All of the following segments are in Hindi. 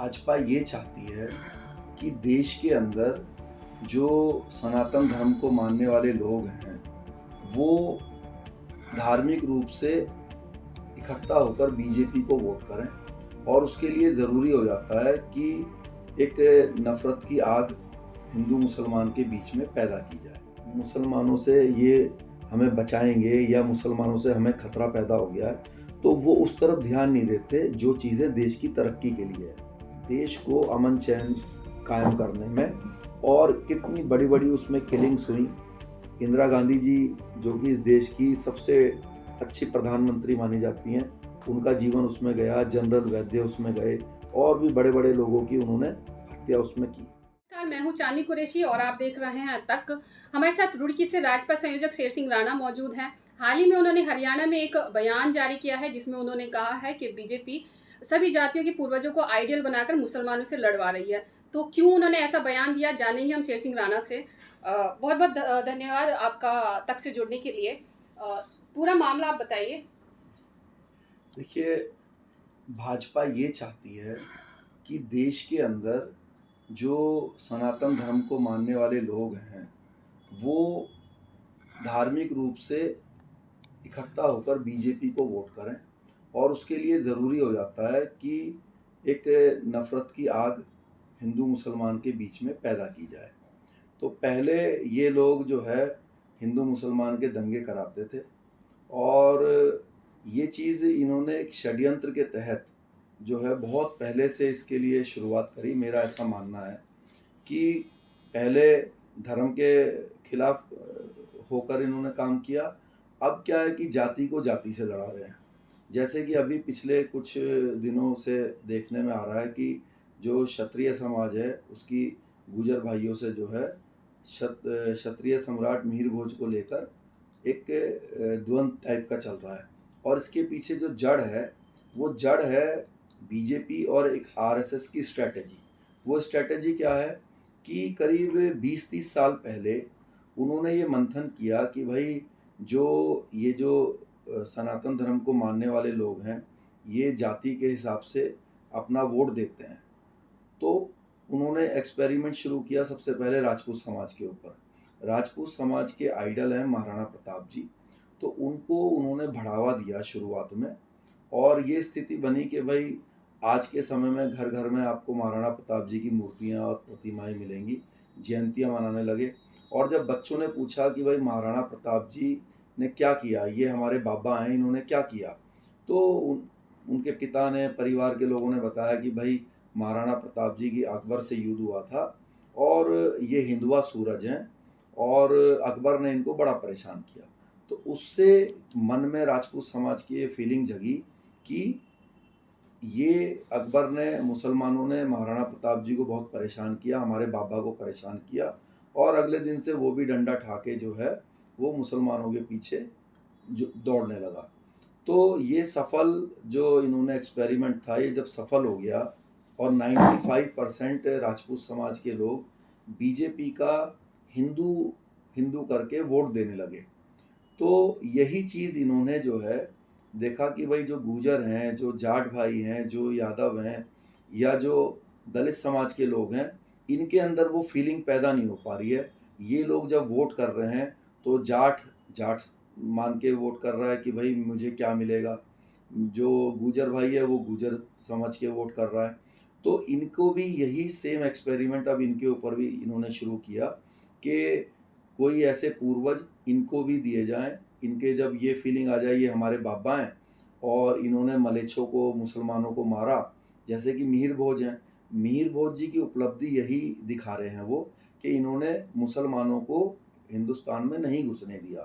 भाजपा ये चाहती है कि देश के अंदर जो सनातन धर्म को मानने वाले लोग हैं, वो धार्मिक रूप से इकट्ठा होकर बीजेपी को वोट करें और उसके लिए ज़रूरी हो जाता है कि एक नफ़रत की आग हिंदू मुसलमान के बीच में पैदा की जाए। मुसलमानों से ये हमें बचाएँगे या मुसलमानों से हमें खतरा पैदा हो गया है, तो वो उस तरफ ध्यान नहीं देते जो चीज़ें देश की तरक्की के लिए है। देश को अमन-चैन कायम करने में और कितनी बड़ी-बड़ी उसमें किलिंग्स हुई। इंदिरा गांधी जी जो कि इस देश की सबसे अच्छी प्रधानमंत्री मानी जाती हैं, उनका जीवन उसमें गया, जनरल वैद्य उसमें गए और भी बड़े-बड़े लोगों की उन्होंने हत्या उसमें की। नमस्कार, मैं हूँ चांदनी कुरैशी और आप देख रहे हैं तक। हमारे साथ रुड़की से राजपा संयोजक शेर सिंह राणा मौजूद हैं। हाल ही में उन्होंने हरियाणा में एक बयान जारी किया है जिसमें उन्होंने कहा है कि बीजेपी सभी जातियों के पूर्वजों को आइडियल बनाकर मुसलमानों से लड़वा रही है। तो क्यों उन्होंने ऐसा बयान दिया, जानेंगे हम शेर सिंह राणा से। बहुत बहुत धन्यवाद आपका तक से जुड़ने के लिए। पूरा मामला आप बताइए। देखिए, भाजपा ये चाहती है कि देश के अंदर जो सनातन धर्म को मानने वाले लोग हैं, वो धार्मिक रूप से इकट्ठा होकर बीजेपी को वोट करें और उसके लिए ज़रूरी हो जाता है कि एक नफ़रत की आग हिंदू मुसलमान के बीच में पैदा की जाए। तो पहले ये लोग जो है हिंदू मुसलमान के दंगे कराते थे और ये चीज़ इन्होंने एक षड्यंत्र के तहत जो है बहुत पहले से इसके लिए शुरुआत करी। मेरा ऐसा मानना है कि पहले धर्म के खिलाफ होकर इन्होंने काम किया। अब क्या है कि जाति को जाति से लड़ा रहे हैं। जैसे कि अभी पिछले कुछ दिनों से देखने में आ रहा है कि जो क्षत्रिय समाज है उसकी गुर्जर भाइयों से जो है क्षत्रिय सम्राट मिहिर भोज को लेकर एक द्वंद टाइप का चल रहा है और इसके पीछे जो जड़ है वो जड़ है बीजेपी और एक आरएसएस की स्ट्रैटेजी। वो स्ट्रैटेजी क्या है कि करीब 20-30 साल पहले उन्होंने ये मंथन किया कि भाई जो सनातन धर्म को मानने वाले लोग हैं, ये जाति के हिसाब से अपना वोट देते हैं। तो उन्होंने एक्सपेरिमेंट शुरू किया सबसे पहले राजपूत समाज के ऊपर। राजपूत समाज के आइडल हैं महाराणा प्रताप जी, तो उनको उन्होंने बढ़ावा दिया शुरुआत में और ये स्थिति बनी कि भाई आज के समय में घर-घर में आपको महाराणा प्रताप जी की मूर्तियाँ और प्रतिमाएँ मिलेंगी, जयंतियाँ मनाने लगे और जब बच्चों ने पूछा कि भाई महाराणा प्रताप जी ने क्या किया? ये हमारे बाबा हैं, इन्होंने क्या किया? तो उनके पिता ने, परिवार के लोगों ने बताया कि भाई महाराणा प्रताप जी की अकबर से युद्ध हुआ था और ये हिंदुआ सूरज हैं और अकबर ने इनको बड़ा परेशान किया। तो उससे मन में राजपूत समाज की ये फीलिंग जगी कि ये अकबर ने, मुसलमानों ने महाराणा प्रताप जी को बहुत परेशान किया, हमारे बाबा को परेशान किया और अगले दिन से वो भी डंडा उठा के जो है वो मुसलमानों के पीछे जो दौड़ने लगा। तो ये सफल जो इन्होंने एक्सपेरिमेंट था, ये जब सफल हो गया और 95% राजपूत समाज के लोग बीजेपी का हिंदू हिंदू करके वोट देने लगे। तो यही चीज़ इन्होंने जो है देखा कि भाई जो गुर्जर हैं, जो जाट भाई हैं, जो यादव हैं या जो दलित समाज के लोग हैं, इनके अंदर वो फीलिंग पैदा नहीं हो पा रही है। ये लोग जब वोट कर रहे हैं तो जाट जाट मान के वोट कर रहा है कि भाई मुझे क्या मिलेगा। जो गुर्जर भाई है वो गुर्जर समझ के वोट कर रहा है। तो इनको भी यही सेम एक्सपेरिमेंट अब इनके ऊपर भी इन्होंने शुरू किया कि कोई ऐसे पूर्वज इनको भी दिए जाएँ। इनके जब ये फीलिंग आ जाए ये हमारे बाबा हैं और इन्होंने मलेच्छों को, मुसलमानों को मारा, जैसे कि मिहिर भोज हैं। मिहिर भोज जी की उपलब्धि यही दिखा रहे हैं वो कि इन्होंने मुसलमानों को हिंदुस्तान में नहीं घुसने दिया।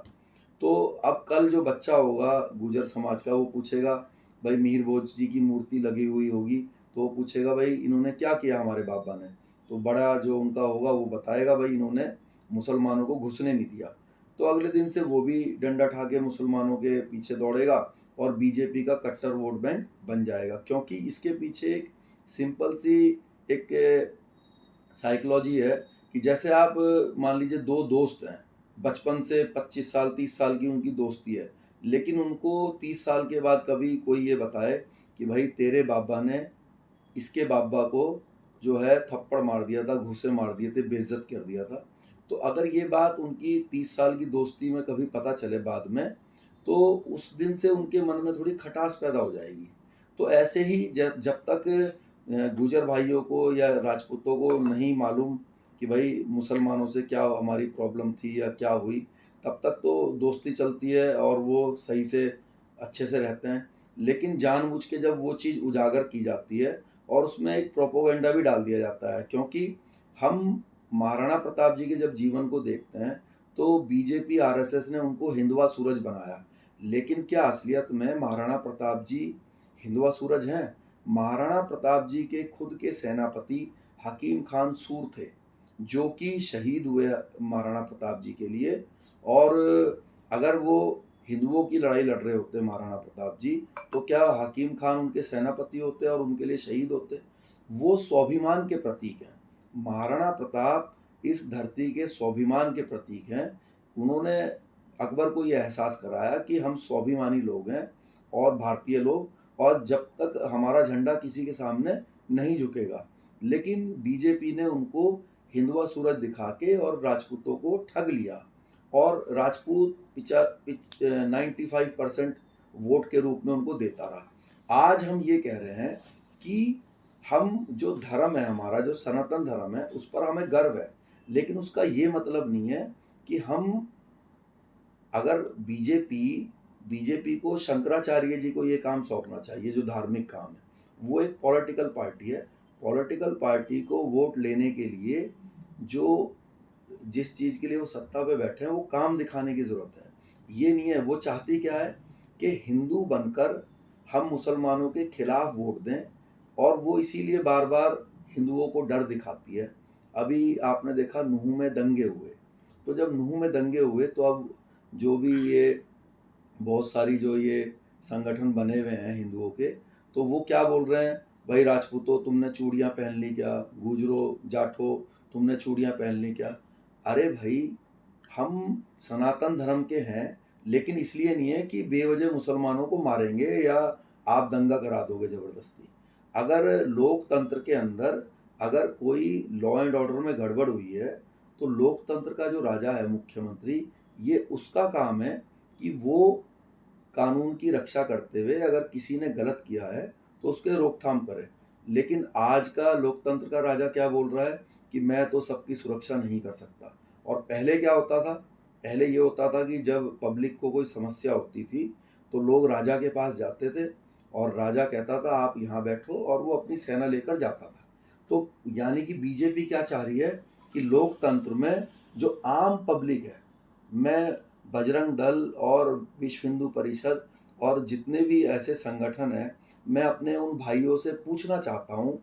तो अब कल जो बच्चा होगा गुर्जर समाज का वो पूछेगा, भाई मिहिर भोज जी की मूर्ति लगी हुई होगी, तो वो पूछेगा भाई इन्होंने क्या किया हमारे बाबा ने? तो बड़ा जो उनका होगा वो बताएगा भाई इन्होंने मुसलमानों को घुसने नहीं दिया। तो अगले दिन से वो भी डंडा उठा के मुसलमानों के पीछे दौड़ेगा और बीजेपी का कट्टर वोट बैंक बन जाएगा, क्योंकि इसके पीछे एक सिंपल सी एक साइकोलॉजी है कि जैसे आप मान लीजिए 2 दोस्त हैं, बचपन से 25 साल 30 साल की उनकी दोस्ती है, लेकिन उनको 30 साल के बाद कभी कोई ये बताए कि भाई तेरे बाबा ने इसके बाबा को जो है थप्पड़ मार दिया था, घूंसे मार दिए थे, बेइज्जत कर दिया था। तो अगर ये बात उनकी 30 साल की दोस्ती में कभी पता चले बाद में, तो उस दिन से उनके मन में थोड़ी खटास पैदा हो जाएगी। तो ऐसे ही जब जब तक गुर्जर भाइयों को या राजपूतों को नहीं मालूम कि भाई मुसलमानों से क्या हमारी प्रॉब्लम थी या क्या हुई, तब तक तो दोस्ती चलती है और वो सही से अच्छे से रहते हैं। लेकिन जानबूझ के जब वो चीज़ उजागर की जाती है और उसमें एक प्रोपेगेंडा भी डाल दिया जाता है, क्योंकि हम महाराणा प्रताप जी के जब जीवन को देखते हैं, तो बीजेपी आरएसएस ने उनको हिंदुआ सूरज बनाया। लेकिन क्या असलियत में महाराणा प्रताप जी हिंदुआ सूरज हैं? महाराणा प्रताप जी के खुद के सेनापति हकीम खान सूर थे, जो कि शहीद हुए महाराणा प्रताप जी के लिए। और अगर वो हिंदुओं की लड़ाई लड़ रहे होते महाराणा प्रताप जी, तो क्या हकीम खान उनके सेनापति होते और उनके लिए शहीद होते? वो स्वाभिमान के प्रतीक हैं। महाराणा प्रताप इस धरती के स्वाभिमान के प्रतीक हैं। उन्होंने अकबर को ये एहसास कराया कि हम स्वाभिमानी लोग हैं और भारतीय लोग, और जब तक हमारा झंडा किसी के सामने नहीं झुकेगा। लेकिन बीजेपी ने उनको हिंदुआ सूरज दिखा के और राजपूतों को ठग लिया, और राजपूत 95% वोट के रूप में उनको देता रहा। आज हम ये कह रहे हैं कि हम जो धर्म है हमारा, जो सनातन धर्म है, उस पर हमें गर्व है। लेकिन उसका ये मतलब नहीं है कि हम, अगर बीजेपी को शंकराचार्य जी को ये काम सौंपना चाहिए जो धार्मिक काम है। वो एक पॉलिटिकल पार्टी है। पॉलिटिकल पार्टी को वोट लेने के लिए जो जिस चीज़ के लिए वो सत्ता पे बैठे हैं, वो काम दिखाने की ज़रूरत है। ये नहीं है, वो चाहती क्या है कि हिंदू बनकर हम मुसलमानों के खिलाफ वोट दें, और वो इसीलिए बार बार हिंदुओं को डर दिखाती है। अभी आपने देखा नूह में दंगे हुए, तो जब नूह में दंगे हुए तो अब जो भी ये बहुत सारी जो ये संगठन बने हुए हैं हिंदुओं के, तो वो क्या बोल रहे हैं, भाई राजपूतों तुमने चूड़ियाँ पहन ली क्या, गुजरों जाठो तुमने चूड़ियाँ पहन ली क्या? अरे भाई, हम सनातन धर्म के हैं, लेकिन इसलिए नहीं है कि बेवजह मुसलमानों को मारेंगे या आप दंगा करा दोगे ज़बरदस्ती। अगर लोकतंत्र के अंदर अगर कोई लॉ एंड ऑर्डर में गड़बड़ हुई है, तो लोकतंत्र का जो राजा है मुख्यमंत्री, ये उसका काम है कि वो कानून की रक्षा करते हुए अगर किसी ने गलत किया है तो उसके रोकथाम करे। लेकिन आज का लोकतंत्र का राजा क्या बोल रहा है कि मैं तो सबकी सुरक्षा नहीं कर सकता। और पहले क्या होता था? पहले ये होता था कि जब पब्लिक को कोई समस्या होती थी, तो लोग राजा के पास जाते थे और राजा कहता था आप यहाँ बैठो, और वो अपनी सेना लेकर जाता था। तो यानी कि बीजेपी क्या चाह रही है कि लोकतंत्र में जो आम पब्लिक है, मैं बजरंग दल और विश्व हिंदू परिषद और जितने भी ऐसे संगठन हैं, मैं अपने उन भाइयों से पूछना चाहता हूँ,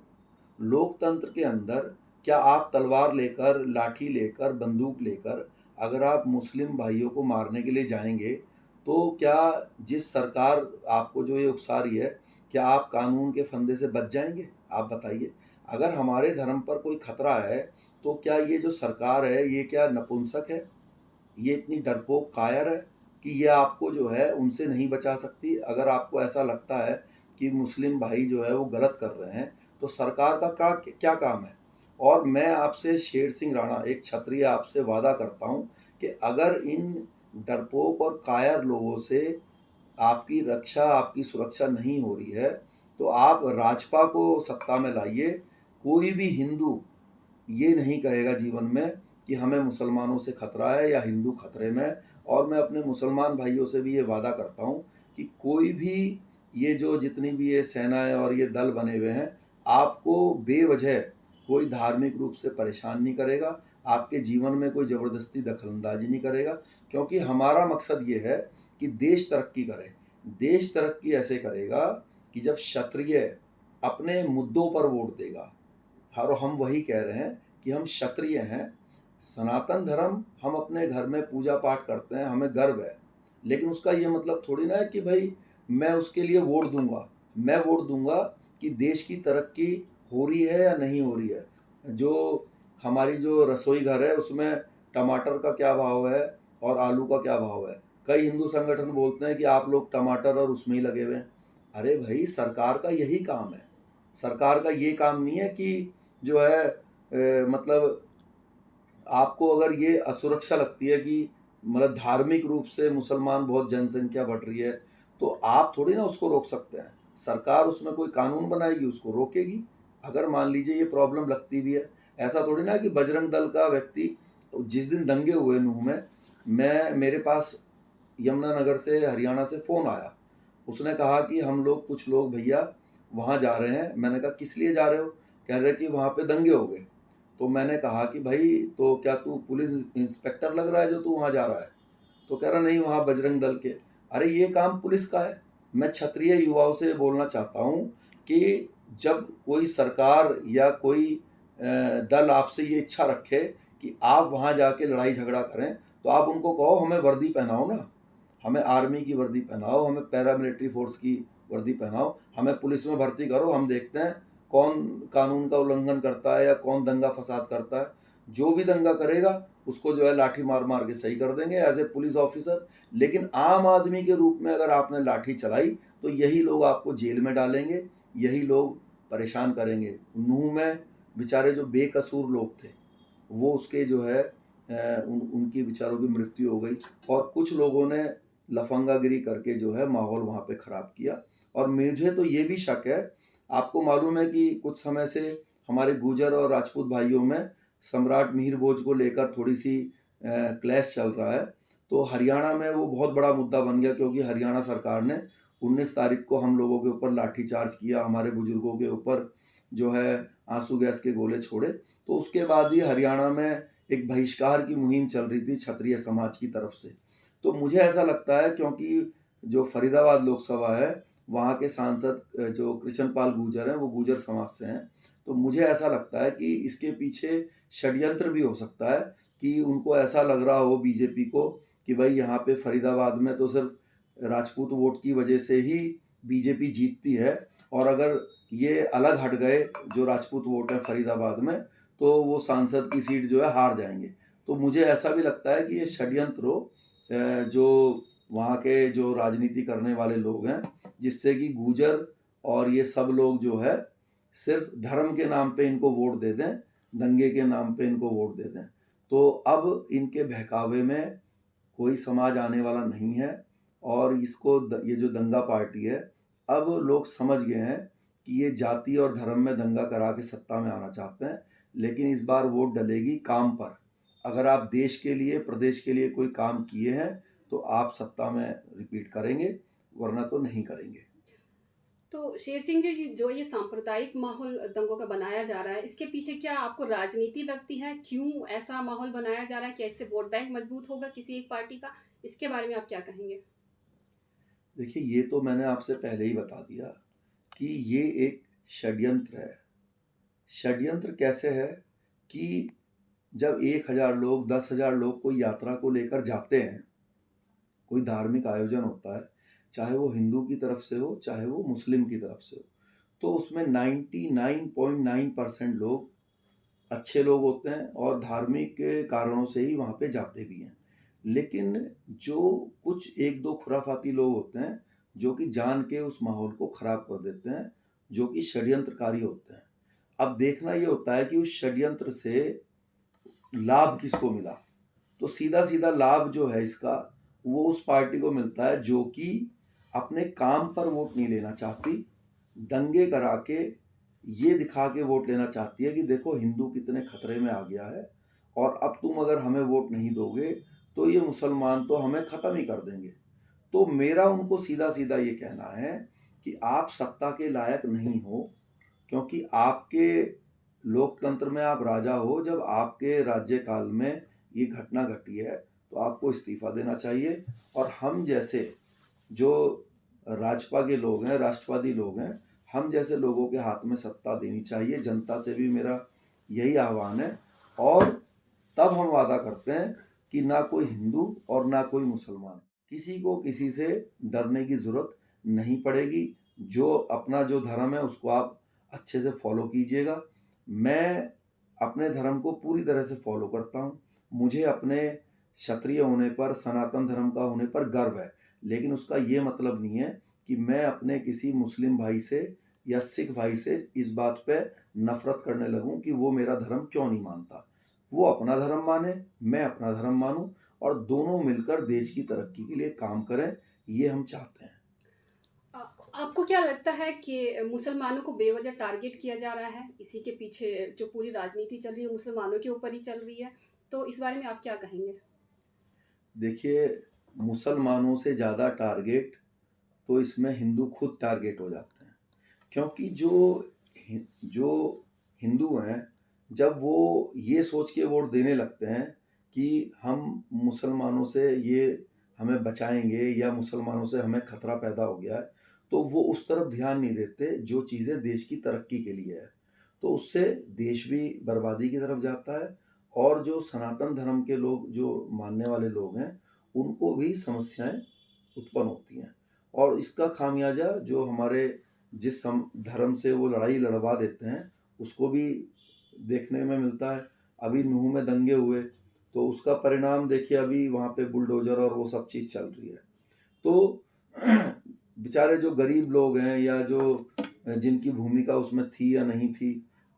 लोकतंत्र के अंदर क्या आप तलवार लेकर, लाठी लेकर, बंदूक लेकर अगर आप मुस्लिम भाइयों को मारने के लिए जाएंगे, तो क्या जिस सरकार आपको जो ये उकसा रही है, क्या आप कानून के फंदे से बच जाएंगे? आप बताइए। अगर हमारे धर्म पर कोई खतरा है, तो क्या ये जो सरकार है, ये क्या नपुंसक है? ये इतनी डरपोक कायर है कि ये आपको जो है उनसे नहीं बचा सकती? अगर आपको ऐसा लगता है कि मुस्लिम भाई जो है वो गलत कर रहे हैं, तो सरकार का क्या काम है? और मैं आपसे शेर सिंह राणा, एक क्षत्रिय, आपसे वादा करता हूँ कि अगर इन डरपोक और कायर लोगों से आपकी रक्षा, आपकी सुरक्षा नहीं हो रही है, तो आप राजपा को सत्ता में लाइए। कोई भी हिंदू ये नहीं कहेगा जीवन में कि हमें मुसलमानों से खतरा है या हिंदू खतरे में है। और मैं अपने मुसलमान भाइयों से भी ये वादा करता हूँ कि कोई भी ये जो जितनी भी ये सेनाएं और ये दल बने हुए हैं, आपको बेवजह कोई धार्मिक रूप से परेशान नहीं करेगा, आपके जीवन में कोई ज़बरदस्ती दखलंदाजी नहीं करेगा। क्योंकि हमारा मकसद ये है कि देश तरक्की करे। देश तरक्की ऐसे करेगा कि जब क्षत्रिय अपने मुद्दों पर वोट देगा। और हम वही कह रहे हैं कि हम क्षत्रिय हैं, सनातन धर्म हम अपने घर में पूजा पाठ करते हैं, हमें गर्व है। लेकिन उसका ये मतलब थोड़ी ना है कि भाई मैं उसके लिए वोट दूंगा। मैं वोट दूंगा कि देश की तरक्की हो रही है या नहीं हो रही है। जो हमारी जो रसोई घर है उसमें टमाटर का क्या भाव है और आलू का क्या भाव है। कई हिंदू संगठन बोलते हैं कि आप लोग टमाटर और उसमें ही लगे हुए हैं। अरे भाई, सरकार का यही काम है। सरकार का ये काम नहीं है कि जो है मतलब आपको अगर ये असुरक्षा लगती है कि मतलब धार्मिक रूप से मुसलमान बहुत जनसंख्या बढ़ रही है, तो आप थोड़ी ना उसको रोक सकते हैं। सरकार उसमें कोई कानून बनाएगी, उसको रोकेगी। अगर मान लीजिए ये प्रॉब्लम लगती भी है, ऐसा थोड़ी ना कि बजरंग दल का व्यक्ति जिस दिन दंगे हुए नूह में, मेरे पास यमुनानगर से हरियाणा से फ़ोन आया। उसने कहा कि हम लोग कुछ लोग भैया वहाँ जा रहे हैं। मैंने कहा किस लिए जा रहे हो? कह रहे कि वहाँ पे दंगे हो गए। तो मैंने कहा कि भाई तो क्या तू पुलिस इंस्पेक्टर लग रहा है जो तू वहाँ जा रहा है? तो कह रहा नहीं वहाँ बजरंग दल के। अरे ये काम पुलिस का है। मैं क्षत्रिय युवाओं से बोलना चाहता हूँ कि जब कोई सरकार या कोई दल आपसे ये इच्छा रखे कि आप वहाँ जाके लड़ाई झगड़ा करें, तो आप उनको कहो हमें वर्दी पहनाओ ना। हमें आर्मी की वर्दी पहनाओ, हमें पैरामिलिट्री फोर्स की वर्दी पहनाओ, हमें पुलिस में भर्ती करो, हम देखते हैं कौन कानून का उल्लंघन करता है या कौन दंगा फसाद करता है। जो भी दंगा करेगा उसको जो है लाठी मार मार के सही कर देंगे एज ए पुलिस ऑफिसर। लेकिन आम आदमी के रूप में अगर आपने लाठी चलाई तो यही लोग आपको जेल में डालेंगे, यही लोग परेशान करेंगे। नूह में बेचारे जो बेकसूर लोग थे वो उसके जो है उनकी बेचारों की मृत्यु हो गई और कुछ लोगों ने लफंगागिरी करके जो है माहौल वहाँ पे खराब किया। और मुझे तो ये भी शक है, आपको मालूम है कि कुछ समय से हमारे गुर्जर और राजपूत भाइयों में सम्राट मिहिर भोज को लेकर थोड़ी सी क्लैश चल रहा है। तो हरियाणा में वो बहुत बड़ा मुद्दा बन गया क्योंकि हरियाणा सरकार ने 19 तारीख को हम लोगों के ऊपर लाठीचार्ज किया, हमारे बुजुर्गों के ऊपर जो है आंसू गैस के गोले छोड़े। तो उसके बाद ही हरियाणा में एक बहिष्कार की मुहिम चल रही थी क्षत्रिय समाज की तरफ से। तो मुझे ऐसा लगता है क्योंकि जो फरीदाबाद लोकसभा है वहाँ के सांसद जो कृष्ण पाल गुर्जर हैं वो गुर्जर समाज से हैं। तो मुझे ऐसा लगता है कि इसके पीछे षड्यंत्र भी हो सकता है कि उनको ऐसा लग रहा हो बीजेपी को कि भाई यहाँ पे फरीदाबाद में तो सिर्फ राजपूत वोट की वजह से ही बीजेपी जीतती है और अगर ये अलग हट गए जो राजपूत वोट है फरीदाबाद में तो वो सांसद की सीट जो है हार जाएंगे। तो मुझे ऐसा भी लगता है कि ये षड्यंत्र हो जो वहाँ के जो राजनीति करने वाले लोग हैं जिससे कि गुर्जर और ये सब लोग जो है सिर्फ धर्म के नाम पे इनको वोट दे दें, दंगे के नाम पे इनको वोट दे दें। तो अब इनके बहकावे में कोई समाज आने वाला नहीं है और इसको ये जो दंगा पार्टी है अब लोग समझ गए हैं कि ये जाति और धर्म में दंगा करा के सत्ता में आना चाहते हैं। लेकिन इस बार वोट डलेगी काम पर। अगर आप देश के लिए प्रदेश के लिए कोई काम किए हैं तो आप सत्ता में रिपीट करेंगे, वरना तो नहीं करेंगे। तो शेर सिंह जी जो ये सांप्रदायिक माहौल दंगों का बनाया जा रहा है इसके पीछे क्या आपको राजनीति लगती है? क्यों ऐसा माहौल बनाया जा रहा है? क्या इससे वोट बैंक मजबूत होगा किसी एक पार्टी का? इसके बारे में आप क्या कहेंगे? देखिए ये तो मैंने आपसे पहले ही बता दिया कि ये एक षड्यंत्र है। षड्यंत्र कैसे है कि जब 1000 लोग 10,000 लोग कोई यात्रा को लेकर जाते हैं, कोई धार्मिक आयोजन होता है, चाहे वो हिंदू की तरफ से हो चाहे वो मुस्लिम की तरफ से हो, तो उसमें 99.9% लोग अच्छे लोग होते हैं और धार्मिक कारणों से ही वहाँ पे जाते भी हैं। लेकिन जो कुछ एक दो खुराफाती लोग होते हैं जो कि जान के उस माहौल को खराब कर देते हैं, जो कि षड्यंत्रकारी होते हैं। अब देखना ये होता है कि उस षड्यंत्र से लाभ किसको मिला। तो सीधा सीधा लाभ जो है इसका वो उस पार्टी को मिलता है जो कि अपने काम पर वोट नहीं लेना चाहती, दंगे करा के ये दिखा के वोट लेना चाहती है कि देखो हिंदू कितने खतरे में आ गया है और अब तुम अगर हमें वोट नहीं दोगे तो ये मुसलमान तो हमें ख़त्म ही कर देंगे। तो मेरा उनको सीधा सीधा ये कहना है कि आप सत्ता के लायक नहीं हो क्योंकि आपके लोकतंत्र में आप राजा हो। जब आपके राज्यकाल में ये घटना घटी है तो आपको इस्तीफा देना चाहिए और हम जैसे जो राजपा के लोग हैं, राष्ट्रवादी लोग हैं, हम जैसे लोगों के हाथ में सत्ता देनी चाहिए। जनता से भी मेरा यही आह्वान है और तब हम वादा करते हैं कि ना कोई हिंदू और ना कोई मुसलमान, किसी को किसी से डरने की ज़रूरत नहीं पड़ेगी। जो अपना जो धर्म है उसको आप अच्छे से फॉलो कीजिएगा। मैं अपने धर्म को पूरी तरह से फॉलो करता हूँ। मुझे अपने क्षत्रिय होने पर, सनातन धर्म का होने पर गर्व है। लेकिन उसका ये मतलब नहीं है कि मैं अपने किसी मुस्लिम भाई से या सिख भाई से इस बात पे नफरत करने लगूं कि वो मेरा धर्म क्यों नहीं मानता। वो अपना धर्म माने, मैं अपना धर्म मानूं, और दोनों मिलकर देश की तरक्की के लिए काम करें, ये हम चाहते हैं। आपको क्या लगता है कि मुसलमानों को बेवजह टारगेट किया जा रहा है? इसी के पीछे जो पूरी राजनीति चल रही है मुसलमानों के ऊपर ही चल रही है। तो इस बारे में आप क्या कहेंगे? देखिए, मुसलमानों से ज़्यादा टारगेट तो इसमें हिंदू खुद टारगेट हो जाते हैं, क्योंकि जो हिंदू हैं, जब वो ये सोच के वोट देने लगते हैं कि हम मुसलमानों से ये हमें बचाएंगे या मुसलमानों से हमें खतरा पैदा हो गया है, तो वो उस तरफ ध्यान नहीं देते जो चीज़ें देश की तरक्की के लिए है। तो उससे देश भी बर्बादी की तरफ जाता है, और जो सनातन धर्म के लोग, जो मानने वाले लोग हैं, उनको भी समस्याएं उत्पन्न होती हैं। और इसका खामियाजा जो हमारे धर्म से वो लड़ाई लड़वा देते हैं, उसको भी देखने में मिलता है। अभी नूह में दंगे हुए, तो उसका परिणाम देखिए, अभी वहाँ पे बुलडोजर और वो सब चीज़ चल रही है। तो बेचारे जो गरीब लोग हैं, या जो जिनकी भूमिका उसमें थी या नहीं थी,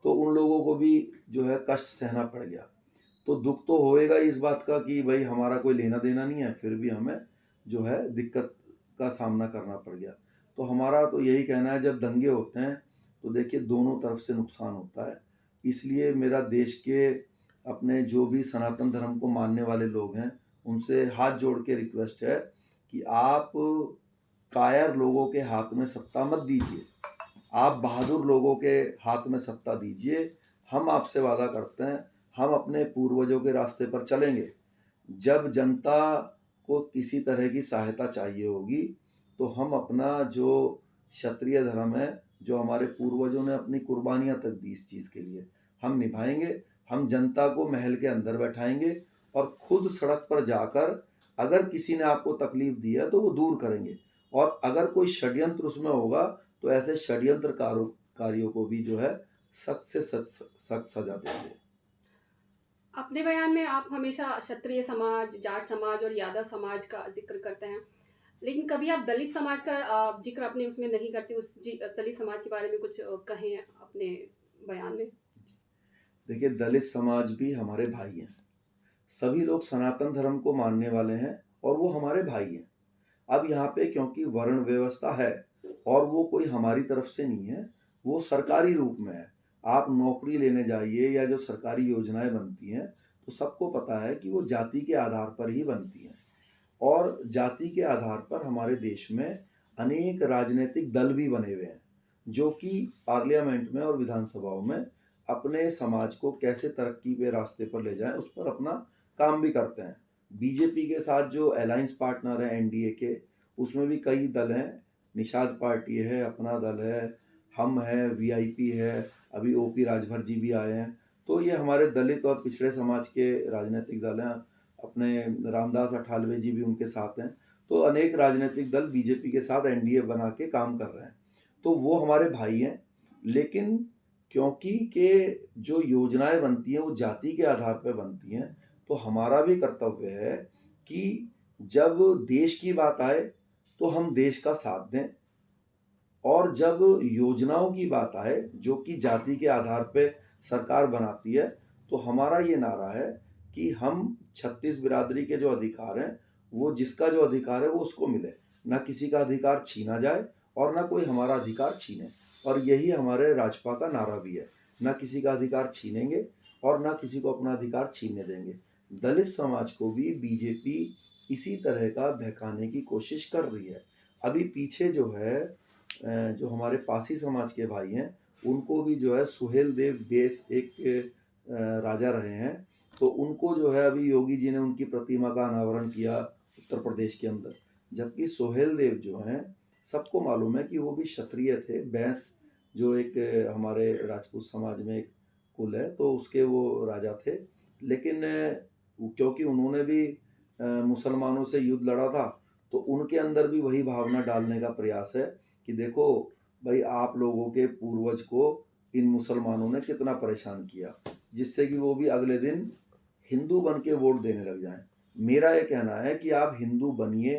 तो उन लोगों को भी जो है कष्ट सहना पड़ गया। तो दुख तो होएगा इस बात का कि भाई हमारा कोई लेना देना नहीं है, फिर भी हमें जो है दिक्कत का सामना करना पड़ गया। तो हमारा तो यही कहना है, जब दंगे होते हैं तो देखिए दोनों तरफ से नुकसान होता है। इसलिए मेरा देश के अपने जो भी सनातन धर्म को मानने वाले लोग हैं, उनसे हाथ जोड़ के रिक्वेस्ट है कि आप कायर लोगों के हाथ में सत्ता मत दीजिए, आप बहादुर लोगों के हाथ में सत्ता दीजिए। हम आपसे वादा करते हैं, हम अपने पूर्वजों के रास्ते पर चलेंगे। जब जनता को किसी तरह की सहायता चाहिए होगी, तो हम अपना जो क्षत्रिय धर्म है, जो हमारे पूर्वजों ने अपनी कुर्बानियां तक दी इस चीज़ के लिए, हम निभाएंगे। हम जनता को महल के अंदर बैठाएंगे, और खुद सड़क पर जाकर अगर किसी ने आपको तकलीफ दी है तो वो दूर करेंगे। और अगर कोई षड्यंत्र उसमें होगा, तो ऐसे षड्यंत्रकारियों को भी जो है सख्त से सख्त सजा देंगे। अपने बयान में आप हमेशा क्षत्रिय समाज, जाट समाज और यादव समाज का ज़िक्र करते हैं। लेकिन कभी आप दलित समाज का ज़िक्र अपने उसमें नहीं करते। दलित समाज के बारे में कुछ कहें अपने बयान में? देखिए, दलित समाज भी हमारे भाई हैं। सभी लोग सनातन धर्म को मानने वाले हैं, और वो हमारे भाई हैं। अब यहाँ पे क्योंकि वर्ण व्यवस्था है, और वो कोई हमारी तरफ से नहीं है, वो सरकारी रूप में है। आप नौकरी लेने जाइए, या जो सरकारी योजनाएं बनती हैं, तो सबको पता है कि वो जाति के आधार पर ही बनती हैं। और जाति के आधार पर हमारे देश में अनेक राजनीतिक दल भी बने हुए हैं, जो कि पार्लियामेंट में और विधानसभाओं में अपने समाज को कैसे तरक्की के रास्ते पर ले जाएं, उस पर अपना काम भी करते हैं। बीजेपी के साथ जो अलायंस पार्टनर है एनडीए के, उसमें भी कई दल हैं। निषाद पार्टी है, अपना दल है, हम है, वीआईपी है, अभी ओपी राजभर जी भी आए हैं। तो ये हमारे दलित और पिछड़े समाज के राजनीतिक दल हैं। अपने रामदास अठावले जी भी उनके साथ हैं। तो अनेक राजनीतिक दल बीजेपी के साथ एनडीए बना के काम कर रहे हैं। तो वो हमारे भाई हैं। लेकिन क्योंकि के जो योजनाएं बनती हैं वो जाति के आधार पर बनती हैं, तो हमारा भी कर्तव्य है कि जब देश की बात आए तो हम देश का साथ दें, और जब योजनाओं की बात आए जो कि जाति के आधार पे सरकार बनाती है, तो हमारा ये नारा है कि हम 36 बिरादरी के जो अधिकार हैं, वो जिसका जो अधिकार है वो उसको मिले, ना किसी का अधिकार छीना जाए और ना कोई हमारा अधिकार छीने। और यही हमारे राजपा का नारा भी है, ना किसी का अधिकार छीनेंगे और ना किसी को अपना अधिकार छीनने देंगे। दलित समाज को भी बीजेपी इसी तरह का बहकाने की कोशिश कर रही है। अभी पीछे जो है जो हमारे पासी समाज के भाई हैं, उनको भी जो है सुहेल देव बेस एक राजा रहे हैं, तो उनको जो है अभी योगी जी ने उनकी प्रतिमा का अनावरण किया उत्तर प्रदेश के अंदर। जबकि सुहेल देव जो हैं, सबको मालूम है कि वो भी क्षत्रिय थे। बैंस जो एक हमारे राजपूत समाज में एक कुल है, तो उसके वो राजा थे। लेकिन क्योंकि उन्होंने भी मुसलमानों से युद्ध लड़ा था, तो उनके अंदर भी वही भावना डालने का प्रयास है कि देखो भाई, आप लोगों के पूर्वज को इन मुसलमानों ने कितना परेशान किया, जिससे कि वो भी अगले दिन हिंदू बन के वोट देने लग जाएं। मेरा ये कहना है कि आप हिंदू बनिए,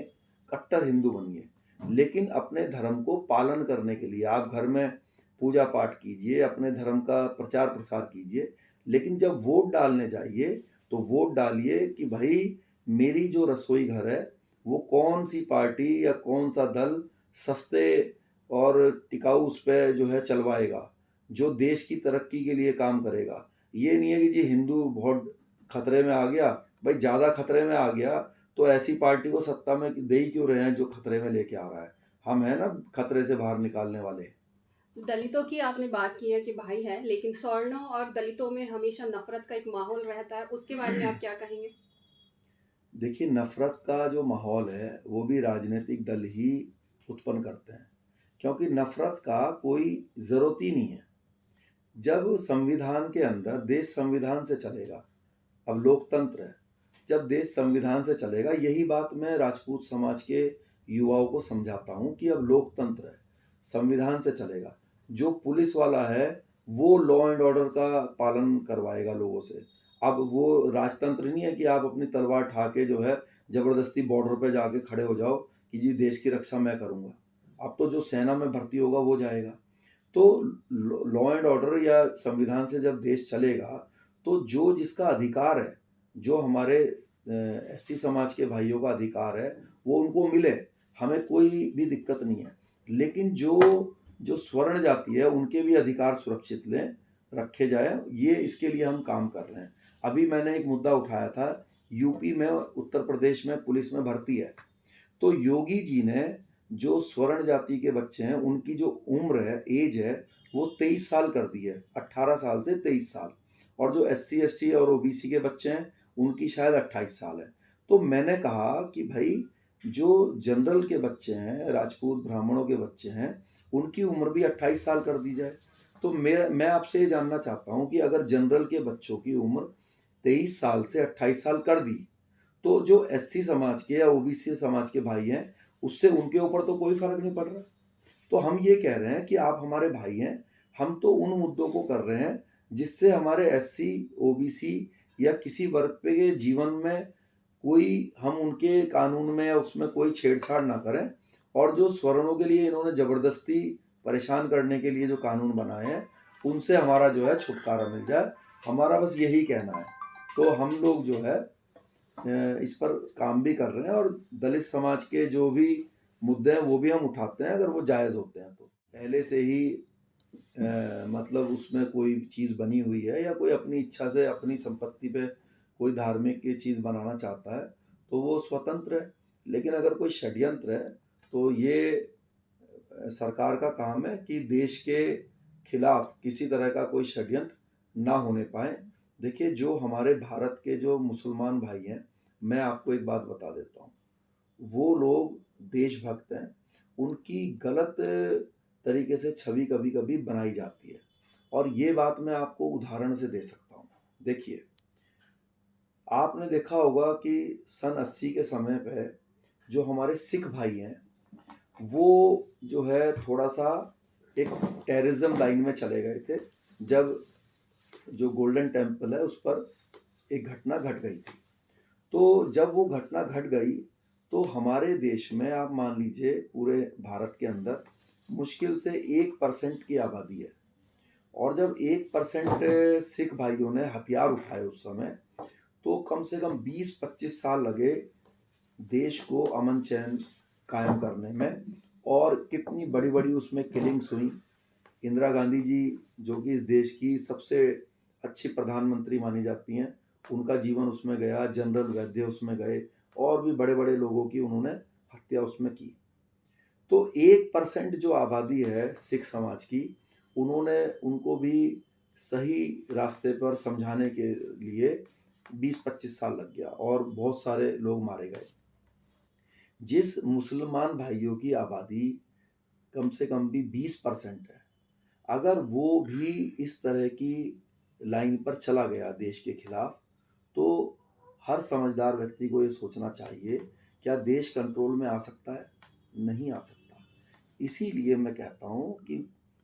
कट्टर हिंदू बनिए, लेकिन अपने धर्म को पालन करने के लिए आप घर में पूजा पाठ कीजिए, अपने धर्म का प्रचार प्रसार कीजिए, लेकिन जब वोट डालने जाइए तो वोट डालिए कि भाई मेरी जो रसोई घर है वो कौन सी पार्टी या कौन सा दल सस्ते और टिकाऊ उस पे जो है चलवाएगा, जो देश की तरक्की के लिए काम करेगा। ये नहीं है कि जी हिंदू बहुत खतरे में आ गया, भाई ज़्यादा खतरे में आ गया तो ऐसी पार्टी को सत्ता में दे ही क्यों रहे हैं जो खतरे में लेके आ रहा है। हम हैं ना खतरे से बाहर निकालने वाले। दलितों की आपने बात की है कि भाई है, लेकिन सवर्णों और दलितों में हमेशा नफरत का एक माहौल रहता है, उसके बारे में आप क्या कहेंगे? देखिए, नफ़रत का जो माहौल है वो भी राजनीतिक दल ही उत्पन्न करते हैं, क्योंकि नफ़रत का कोई ज़रूरत ही नहीं है। जब संविधान के अंदर देश संविधान से चलेगा, अब लोकतंत्र है, जब देश संविधान से चलेगा, यही बात मैं राजपूत समाज के युवाओं को समझाता हूँ कि अब लोकतंत्र है, संविधान से चलेगा। जो पुलिस वाला है वो लॉ एंड ऑर्डर का पालन करवाएगा लोगों से। अब वो राजतंत्र नहीं है कि आप अपनी तलवार उठा के जो है जबरदस्ती बॉर्डर पे जाके खड़े हो जाओ कि जी देश की रक्षा मैं करूँगा। अब तो जो सेना में भर्ती होगा वो जाएगा। तो लॉ एंड ऑर्डर या संविधान से जब देश चलेगा तो जो जिसका अधिकार है, जो हमारे एससी समाज के भाइयों का अधिकार है वो उनको मिले, हमें कोई भी दिक्कत नहीं है। लेकिन जो जो स्वर्ण जाति है उनके भी अधिकार सुरक्षित लें, रखे जाए, ये इसके लिए हम काम कर रहे हैं। अभी मैंने एक मुद्दा उठाया था, यूपी में उत्तर प्रदेश में पुलिस में भर्ती है, तो योगी जी ने जो स्वर्ण जाति के बच्चे हैं उनकी जो उम्र है, एज है, वो 23 साल कर दी है, 18 साल से 23 साल। और जो एससी एसटी और ओबीसी के बच्चे हैं उनकी शायद 28 साल है। तो मैंने कहा कि भाई जो जनरल के बच्चे हैं, राजपूत ब्राह्मणों के बच्चे हैं, उनकी उम्र भी 28 साल कर दी जाए। तो मैं आपसे ये जानना चाहता हूँ कि अगर जनरल के बच्चों की उम्र 23 साल से 28 साल कर दी, तो जो एससी समाज के या ओबीसी समाज के भाई हैं उससे उनके ऊपर तो कोई फर्क नहीं पड़ रहा। तो हम ये कह रहे हैं कि आप हमारे भाई हैं, हम तो उन मुद्दों को कर रहे हैं जिससे हमारे एससी ओबीसी या किसी वर्ग के जीवन में कोई, हम उनके कानून में या उसमें कोई छेड़छाड़ ना करें। और जो स्वर्णों के लिए इन्होंने जबरदस्ती परेशान करने के लिए जो कानून बनाए हैं उनसे हमारा जो है छुटकारा मिल जाए, हमारा बस यही कहना है। तो हम लोग जो है इस पर काम भी कर रहे हैं और दलित समाज के जो भी मुद्दे हैं वो भी हम उठाते हैं अगर वो जायज़ होते हैं तो। पहले से ही मतलब उसमें कोई चीज़ बनी हुई है या कोई अपनी इच्छा से अपनी संपत्ति पे कोई धार्मिक की चीज़ बनाना चाहता है तो वो स्वतंत्र है। लेकिन अगर कोई षड्यंत्र है तो ये सरकार का काम है कि देश के खिलाफ किसी तरह का कोई षड्यंत्र ना होने पाए। देखिए, जो हमारे भारत के जो मुसलमान भाई हैं, मैं आपको एक बात बता देता हूँ, वो लोग देशभक्त हैं, उनकी गलत तरीके से छवि कभी-कभी बनाई जाती है और ये बात मैं आपको उदाहरण से दे सकता हूँ। देखिए, आपने देखा होगा कि सन 80 के समय पे जो हमारे सिख भाई हैं, वो जो है थोड़ा-सा एक टेररिज़्म लाइन में चले गए थे, जब जो गोल्डन टेम्पल है उस पर एक घटना घट गई थी। तो जब वो घटना घट गई तो हमारे देश में आप मान लीजिए पूरे भारत के अंदर मुश्किल से 1% की आबादी है और जब 1% सिख भाइयों ने हथियार उठाए उस समय, तो कम से कम 20-25 साल लगे देश को अमन चैन कायम करने में। और कितनी बड़ी-बड़ी उसमें किलिंग्स हुई। इंदिरा गांधी जी जो कि इस देश की सबसे अच्छी प्रधानमंत्री मानी जाती हैं, उनका जीवन उसमें गया, जनरल वैद्य उसमें गए और भी बड़े-बड़े लोगों की उन्होंने हत्या उसमें की। तो 1% जो आबादी है सिख समाज की, उन्होंने उनको भी सही रास्ते पर समझाने के लिए 20-25 साल लग गया और बहुत सारे लोग मारे गए। जिस मुसलमान भाइयों की आबादी कम से कम भी 20% है, अगर वो भी इस तरह की लाइन पर चला गया देश के खिलाफ, तो हर समझदार व्यक्ति को ये सोचना चाहिए, क्या देश कंट्रोल में आ सकता है? नहीं आ सकता। इसीलिए मैं कहता हूँ कि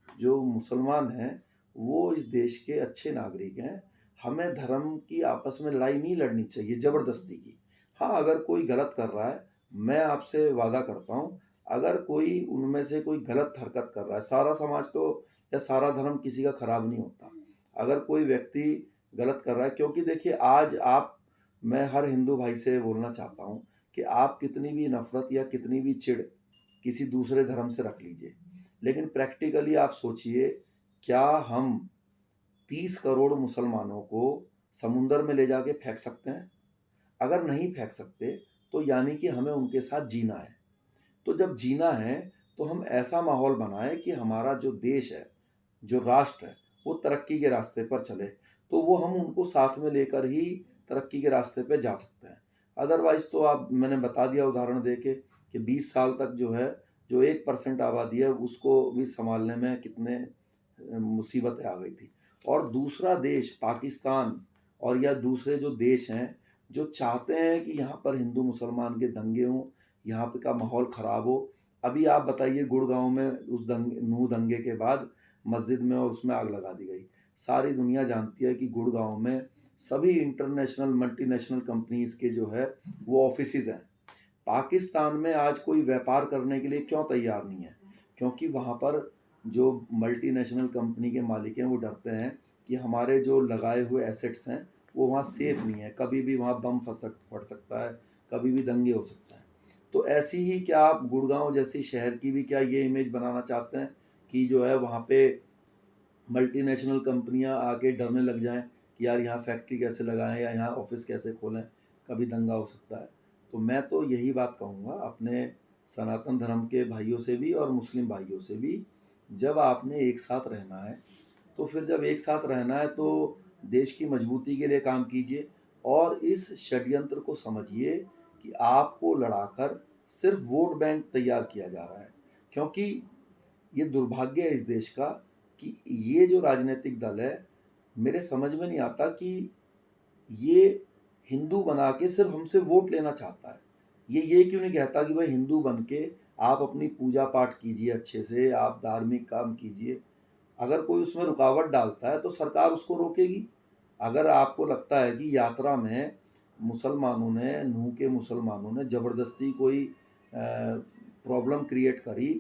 जो मुसलमान हैं, वो इस देश के अच्छे नागरिक हैं। हमें धर्म की आपस में लड़ाई नहीं लड़नी चाहिए ज़बरदस्ती की। हाँ, अगर कोई गलत कर रहा है, मैं आपसे वादा करता हूँ, अगर कोई उनमें से कोई गलत हरकत कर रहा है, सारा समाज तो या सारा धर्म किसी का खराब नहीं होता। अगर कोई व्यक्ति गलत कर रहा है, क्योंकि देखिए आज आप, मैं हर हिंदू भाई से बोलना चाहता हूँ कि आप कितनी भी नफ़रत या कितनी भी चिढ़ किसी दूसरे धर्म से रख लीजिए, लेकिन प्रैक्टिकली आप सोचिए, क्या हम 30 करोड़ मुसलमानों को समुंदर में ले जाके फेंक सकते हैं? अगर नहीं फेंक सकते, तो यानी कि हमें उनके साथ जीना है। तो जब जीना है, तो हम ऐसा माहौल बनाएँ कि हमारा जो देश है, जो राष्ट्र है, वो तरक्की के रास्ते पर चले, तो वो हम उनको साथ में लेकर ही तरक्की के रास्ते पे जा सकते हैं। अदरवाइज़ तो आप, मैंने बता दिया उदाहरण देके कि 20 साल तक जो है, जो 1% आबादी है, उसको भी सँभालने में कितने मुसीबतें आ गई थी। और दूसरा देश पाकिस्तान और या दूसरे जो देश हैं, जो चाहते हैं कि यहाँ पर हिंदू मुसलमान के दंगे हों, यहाँ पे का माहौल ख़राब हो। अभी आप बताइए, गुड़गाँव में उस नूह दंगे के बाद मस्जिद में और उसमें आग लगा दी गई। सारी दुनिया जानती है कि गुड़गाँव में सभी इंटरनेशनल मल्टीनेशनल कंपनीज़ के जो है वो ऑफिसेज़ हैं। पाकिस्तान में आज कोई व्यापार करने के लिए क्यों तैयार नहीं है? क्योंकि वहाँ पर जो मल्टीनेशनल कंपनी के मालिक हैं, वो डरते हैं कि हमारे जो लगाए हुए एसेट्स हैं, वो वहाँ सेफ नहीं है, कभी भी वहाँ बम फट सकता है, कभी भी दंगे हो सकते हैं। तो ऐसी ही क्या आप गुड़गाँव जैसी शहर की भी क्या ये इमेज बनाना चाहते हैं कि जो है वहाँ पे मल्टीनेशनल कंपनियां आके डरने लग जाएं कि यार यहाँ फैक्ट्री कैसे लगाएं या यहाँ ऑफिस कैसे खोलें, कभी दंगा हो सकता है। तो मैं तो यही बात कहूँगा अपने सनातन धर्म के भाइयों से भी और मुस्लिम भाइयों से भी, जब आपने एक साथ रहना है, तो फिर जब एक साथ रहना है तो देश की मजबूती के लिए काम कीजिए और इस षड्यंत्र को समझिए कि आपको लड़ाकर सिर्फ वोट बैंक तैयार किया जा रहा है। क्योंकि ये दुर्भाग्य है इस देश का कि ये जो राजनीतिक दल है, मेरे समझ में नहीं आता कि ये हिंदू बना के सिर्फ हमसे वोट लेना चाहता है। ये क्यों नहीं कहता कि भाई हिंदू बन के आप अपनी पूजा पाठ कीजिए अच्छे से, आप धार्मिक काम कीजिए। अगर कोई उसमें रुकावट डालता है तो सरकार उसको रोकेगी। अगर आपको लगता है कि यात्रा में मुसलमानों ने, नूह के मुसलमानों ने ज़बरदस्ती कोई प्रॉब्लम क्रिएट करी,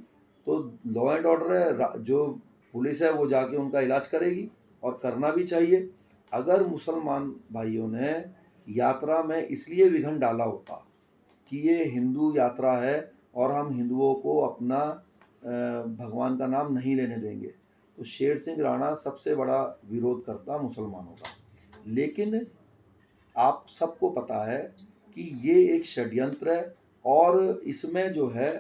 तो लॉ एंड ऑर्डर है, जो पुलिस है वो जाके उनका इलाज करेगी और करना भी चाहिए। अगर मुसलमान भाइयों ने यात्रा में इसलिए विघन डाला होता कि ये हिंदू यात्रा है और हम हिंदुओं को अपना भगवान का नाम नहीं लेने देंगे, तो शेर सिंह राणा सबसे बड़ा विरोध करता मुसलमानों का। लेकिन आप सबको पता है कि ये एक षड्यंत्र है और इसमें जो है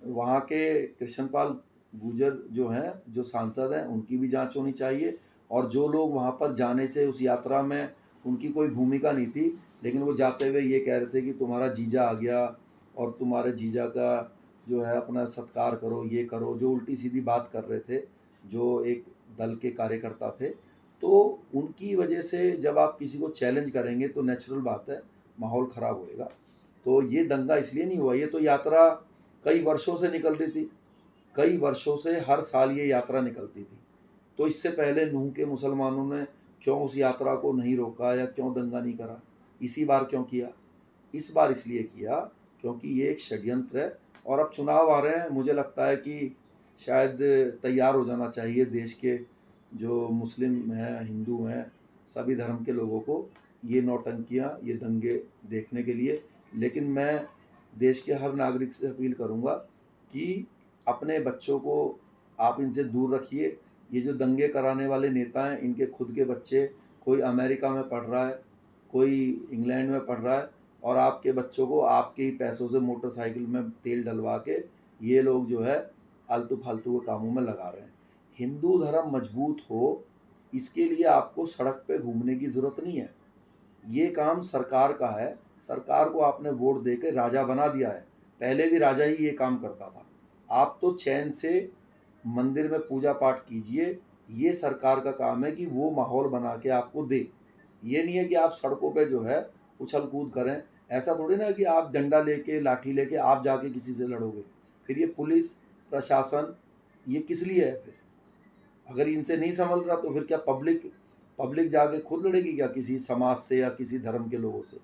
वहाँ के कृष्णपाल गुर्जर जो हैं, जो सांसद हैं, उनकी भी जांच होनी चाहिए। और जो लोग वहाँ पर जाने से, उस यात्रा में उनकी कोई भूमिका नहीं थी, लेकिन वो जाते हुए ये कह रहे थे कि तुम्हारा जीजा आ गया और तुम्हारे जीजा का जो है अपना सत्कार करो, ये करो, जो उल्टी सीधी बात कर रहे थे, जो एक दल के कार्यकर्ता थे। तो उनकी वजह से जब आप किसी को चैलेंज करेंगे तो नेचुरल बात है, माहौल ख़राब होएगा। तो ये दंगा इसलिए नहीं हुआ, ये तो यात्रा कई वर्षों से निकल रही थी, कई वर्षों से हर साल ये यात्रा निकलती थी। तो इससे पहले नूह के मुसलमानों ने क्यों उस यात्रा को नहीं रोका या क्यों दंगा नहीं करा? इसी बार क्यों किया? इस बार इसलिए किया क्योंकि ये एक षड्यंत्र है और अब चुनाव आ रहे हैं, मुझे लगता है कि शायद तैयार हो जाना चाहिए देश के जो मुस्लिम हैं, हिंदू हैं, सभी धर्म के लोगों को ये नौटंकियाँ, ये दंगे देखने के लिए। लेकिन मैं देश के हर नागरिक से अपील करूँगा कि अपने बच्चों को आप इनसे दूर रखिए। ये जो दंगे कराने वाले नेता हैं, इनके खुद के बच्चे, कोई अमेरिका में पढ़ रहा है, कोई इंग्लैंड में पढ़ रहा है और आपके बच्चों को आपके ही पैसों से मोटरसाइकिल में तेल डलवा के ये लोग जो है आलतू फालतू के कामों में लगा रहे हैं। हिंदू धर्म मजबूत हो, इसके लिए आपको सड़क पे घूमने की ज़रूरत नहीं है। ये काम सरकार का है, सरकार को आपने वोट देके राजा बना दिया है। पहले भी राजा ही ये काम करता था। आप तो चैन से मंदिर में पूजा पाठ कीजिए, ये सरकार का काम है कि वो माहौल बना के आपको दे। ये नहीं है कि आप सड़कों पे जो है उछल-कूद करें। ऐसा थोड़ी ना है कि आप डंडा लेके, लाठी लेके आप जाके किसी से लड़ोगे। फिर ये पुलिस, प्रशासन, ये किस लिए है फिर? अगर इनसे नहीं संभल रहा तो फिर क्या पब्लिक पब्लिक जाके खुद लड़ेगी क्या किसी समाज से या किसी धर्म के लोगों से?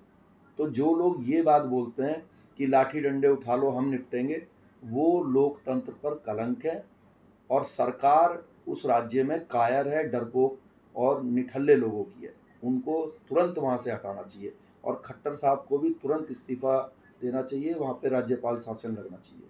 तो जो लोग ये बात बोलते हैं कि लाठी डंडे उठा लो हम निपटेंगे, वो लोकतंत्र पर कलंक है और सरकार उस राज्य में कायर है, डरपोक और निठल्ले लोगों की है। उनको तुरंत वहाँ से हटाना चाहिए और खट्टर साहब को भी तुरंत इस्तीफ़ा देना चाहिए, वहाँ पे राज्यपाल शासन लगना चाहिए।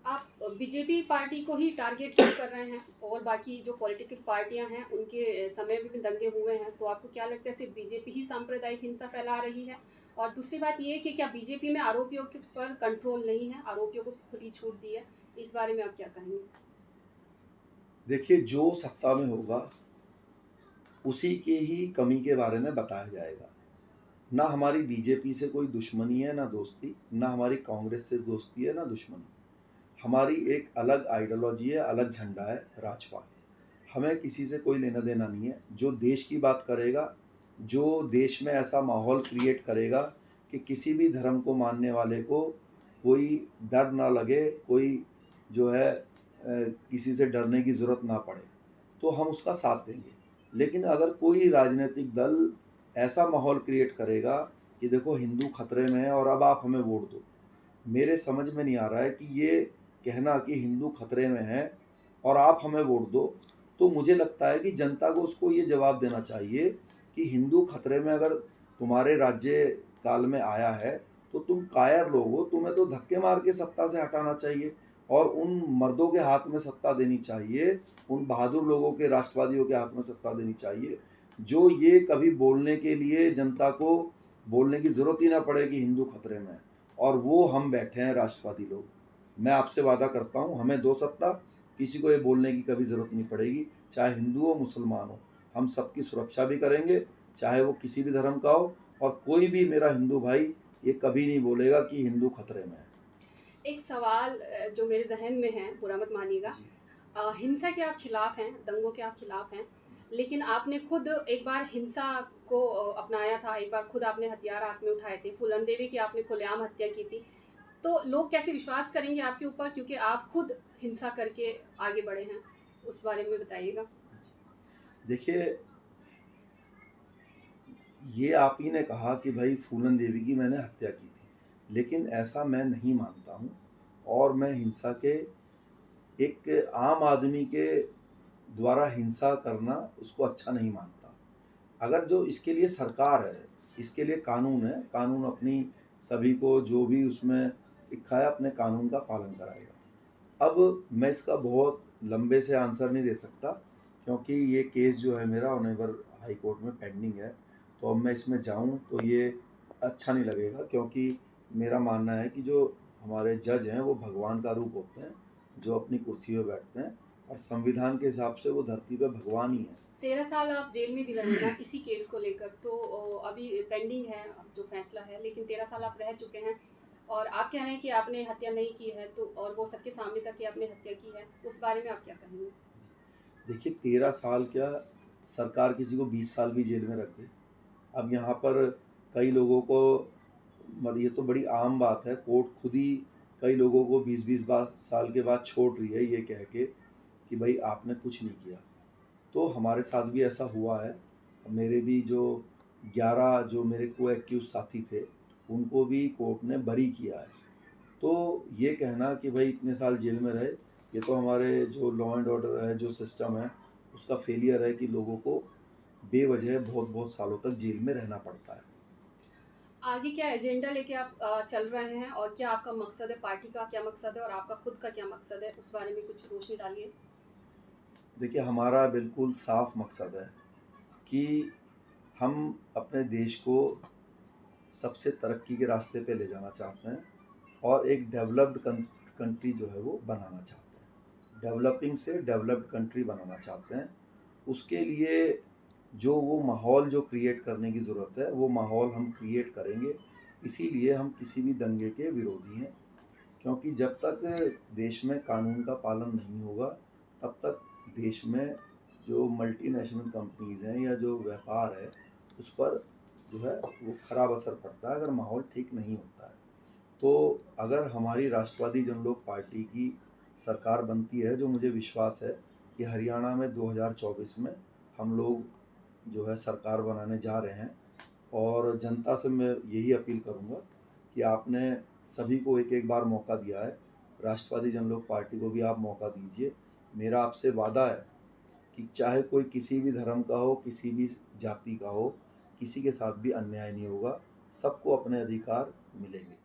आप बीजेपी पार्टी को ही टारगेट क्यों कर रहे हैं और बाकी जो पॉलिटिकल पार्टियां हैं उनके समय में भी दंगे हुए हैं, तो आपको क्या लगता है सिर्फ बीजेपी ही सांप्रदायिक हिंसा फैला रही है? और दूसरी बात ये है कि क्या बीजेपी में आरोपियों के पर कंट्रोल नहीं है, आरोपियों को खुली छूट दी है? इस बारे में आप क्या कहेंगे? देखिए, जो सत्ता में होगा, उसी के ही कमी के बारे में बताया जाएगा। ना हमारी बीजेपी से कोई दुश्मनी है, ना दोस्ती, ना हमारी कांग्रेस से दोस्ती है, ना दुश्मनी। हमारी एक अलग आइडियोलॉजी है, अलग झंडा है, राजपाट। हमें किसी से कोई लेना-देना नहीं है। जो देश की बात करेगा, जो देश में ऐसा माहौल क्रिएट करेगा कि किसी भी धर्म को मानने वाले को कोई डर ना लगे, कोई जो है किसी से डरने की ज़रूरत ना पड़े, तो हम उसका साथ देंगे। लेकिन अगर कोई राजनीतिक दल ऐसा माहौल क्रिएट करेगा कि देखो हिंदू खतरे में है और अब आप हमें वोट दो, मेरे समझ में नहीं आ रहा है कि ये कहना कि हिंदू खतरे में है और आप हमें वोट दो, तो मुझे लगता है कि जनता को उसको ये जवाब देना चाहिए कि हिंदू खतरे में अगर तुम्हारे राज्य काल में आया है, तो तुम कायर लोग हो, तुम्हें तो धक्के मार के सत्ता से हटाना चाहिए और उन मर्दों के हाथ में सत्ता देनी चाहिए, उन बहादुर लोगों के, राष्ट्रवादियों के हाथ में सत्ता देनी चाहिए, जो ये कभी बोलने के लिए जनता को बोलने की ज़रूरत ही ना पड़े कि हिंदू खतरे में है। और वो हम बैठे हैं राष्ट्रवादी लोग। मैं आपसे वादा करता हूँ, हमें दो सत्ता, किसी को ये बोलने की कभी ज़रूरत नहीं पड़ेगी, चाहे हिंदू हो, मुसलमान हो। हम सबकी सुरक्षा भी करेंगे, चाहे वो किसी भी धर्म का हो, और कोई भी मेरा हिंदू भाई ये कभी नहीं बोलेगा कि हिंदू खतरे में है। एक सवाल जो मेरे ज़हन में है, बुरा मत मानिएगा। जी। हिंसा के आप खिलाफ हैं, दंगों के आप खिलाफ हैं, लेकिन आपने खुद एक बार हिंसा को अपनाया था, एक बार खुद आपने हथियार हाथ में उठाए थे, फूलन देवी की आपने खुलेआम हत्या की थी। तो लोग कैसे विश्वास करेंगे आपके ऊपर, क्योंकि आप खुद हिंसा करके आगे बढ़े हैं? उस बारे में बताइएगा। देखिए, ये आप ही ने कहा कि भाई फूलन देवी की मैंने हत्या की थी, लेकिन ऐसा मैं नहीं मानता हूँ और मैं हिंसा के एक आम आदमी के द्वारा हिंसा करना उसको अच्छा नहीं मानता। अगर जो इसके लिए सरकार है, इसके लिए कानून है, कानून अपनी सभी को जो भी उसमें लिखा है अपने कानून का पालन कराएगा। अब मैं इसका बहुत लंबे से आंसर नहीं दे सकता क्योंकि ये केस जो है मेरा ऑनरेबल हाई कोर्ट में पेंडिंग है। तो अब मैं इसमें जाऊँ तो ये अच्छा नहीं लगेगा क्योंकि मेरा मानना है कि जो हमारे जज हैं वो भगवान का रूप होते हैं, जो अपनी कुर्सी पे बैठते हैं और संविधान के हिसाब से वो धरती पे भगवान ही हैं। 13 साल आप जेल में भी रहे ना इसी केस को लेकर, तो अभी पेंडिंग है अब जो फैसला है, लेकिन 13 साल आप रह चुके हैं और आप कह रहे हैं कि आपने हत्या नहीं की है, तो और वो सबके सामने तक कि आपने हत्या की है, उस बारे में आप क्या कहेंगे? देखिए 13 साल क्या, सरकार किसी को 20 साल भी जेल में रख दे। अब यहाँ पर कई लोगों को मतलब ये तो बड़ी आम बात है, कोर्ट खुद ही कई लोगों को 20-20 साल के बाद छोड़ रही है ये कह के कि भाई आपने कुछ नहीं किया। तो हमारे साथ भी ऐसा हुआ है। मेरे भी जो 11 जो मेरे को एक्यूज़ साथी थे, उनको भी कोर्ट ने बरी किया है। तो ये कहना कि भाई इतने साल जेल में रहे, ये तो हमारे जो लॉ एंड ऑर्डर है, जो सिस्टम है, उसका फेलियर है कि लोगों को बेवजह बहुत-बहुत सालों तक जेल में रहना पड़ता है। आगे क्या एजेंडा लेके आप चल रहे हैं और क्या आपका मकसद है, पार्टी का क्या मकसद है और आपका खुद का क्या मकसद है, उस बारे में कुछ रोशनी डालिए। देखिए हमारा बिल्कुल साफ मकसद है कि हम अपने देश को सबसे तरक्की के रास्ते पे ले जाना चाहते हैं और एक डेवलप्ड कंट्री जो है वो बनाना चाहते हैं। डेवलपिंग से डेवलप्ड कंट्री बनाना चाहते हैं। उसके लिए जो वो माहौल जो क्रिएट करने की ज़रूरत है, वो माहौल हम क्रिएट करेंगे। इसीलिए हम किसी भी दंगे के विरोधी हैं, क्योंकि जब तक देश में कानून का पालन नहीं होगा, तब तक देश में जो मल्टीनेशनल कंपनीज़ हैं या जो व्यापार है, उस पर जो है वो खराब असर पड़ता है अगर माहौल ठीक नहीं होता है। तो अगर हमारी राष्ट्रवादी जनलोक पार्टी की सरकार बनती है, जो मुझे विश्वास है कि हरियाणा में 2024 में हम लोग जो है सरकार बनाने जा रहे हैं, और जनता से मैं यही अपील करूँगा कि आपने सभी को एक-एक बार मौका दिया है, राष्ट्रवादी जनलोक पार्टी को भी आप मौका दीजिए। मेरा आपसे वादा है कि चाहे कोई किसी भी धर्म का हो, किसी भी जाति का हो, किसी के साथ भी अन्याय नहीं होगा, सबको अपने अधिकार मिलेंगे।